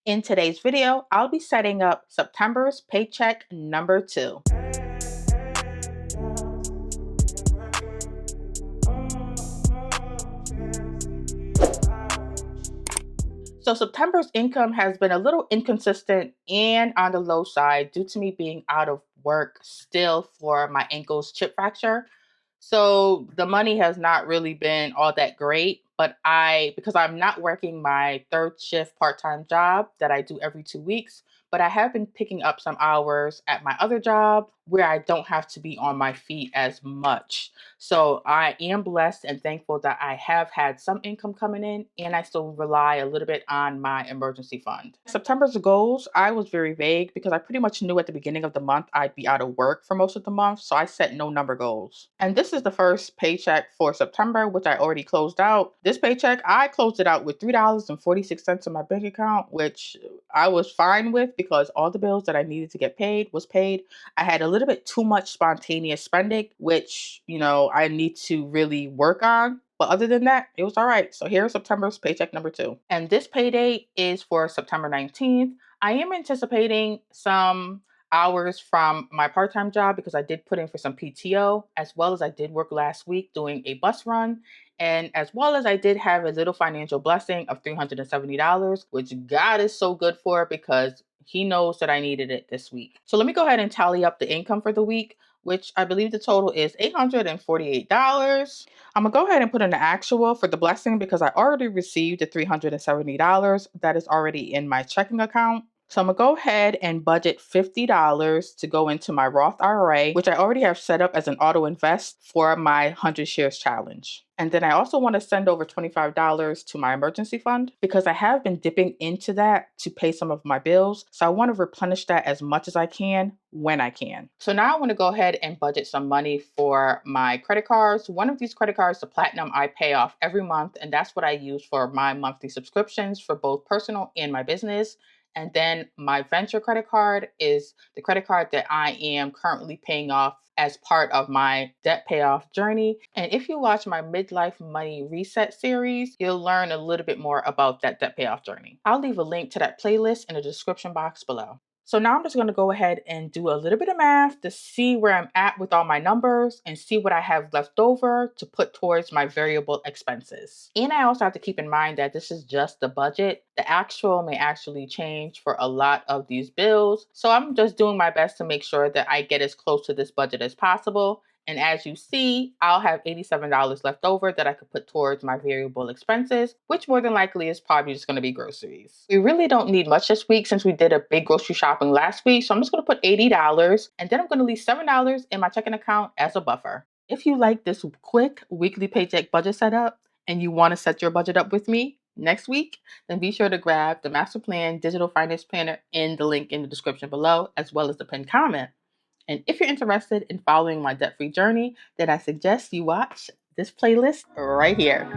In today's video, I'll be setting up September's paycheck number 2. So September's income has been a little inconsistent and on the low side due to me being out of work still for my ankle's chip fracture. So the money has not really been all that great, but because I'm not working my third shift part-time job that I do every 2 weeks, but I have been picking up some hours at my other job where I don't have to be on my feet as much. So I am blessed and thankful that I have had some income coming in and I still rely a little bit on my emergency fund. September's goals, I was very vague because I pretty much knew at the beginning of the month I'd be out of work for most of the month, so I set no number goals. And this is the first paycheck for September, which I already closed out. This paycheck, I closed it out with $3.46 in my bank account, which I was fine with because all the bills that I needed to get paid was paid. I had a little bit too much spontaneous spending, which, I need to really work on. But other than that, it was all right. So here's September's paycheck number 2. And this pay date is for September 19th. I am anticipating some hours from my part-time job because I did put in for some PTO, as well as I did work last week doing a bus run. And as well as I did have a little financial blessing of $370, which God is so good for because He knows that I needed it this week. So let me go ahead and tally up the income for the week, which I believe the total is $848. I'm going to go ahead and put in the actual for the blessing because I already received the $370 that is already in my checking account. So I'm going to go ahead and budget $50 to go into my Roth IRA, which I already have set up as an auto invest for my 100 shares challenge. And then I also want to send over $25 to my emergency fund because I have been dipping into that to pay some of my bills. So I want to replenish that as much as I can when I can. So now I want to go ahead and budget some money for my credit cards. One of these credit cards, the Platinum, I pay off every month. And that's what I use for my monthly subscriptions for both personal and my business. And then my venture credit card is the credit card that I am currently paying off as part of my debt payoff journey. And if you watch my Midlife Money Reset series, you'll learn a little bit more about that debt payoff journey. I'll leave a link to that playlist in the description box below. So now I'm just going to go ahead and do a little bit of math to see where I'm at with all my numbers and see what I have left over to put towards my variable expenses. And I also have to keep in mind that this is just the budget. The actual may actually change for a lot of these bills. So I'm just doing my best to make sure that I get as close to this budget as possible. And as you see, I'll have $87 left over that I could put towards my variable expenses, which more than likely is probably just going to be groceries. We really don't need much this week since we did a big grocery shopping last week. So I'm just going to put $80 and then I'm going to leave $7 in my checking account as a buffer. If you like this quick weekly paycheck budget setup and you want to set your budget up with me next week, then be sure to grab the Master Plan Digital Finance Planner in the link in the description below, as well as the pinned comment. And if you're interested in following my debt-free journey, then I suggest you watch this playlist right here.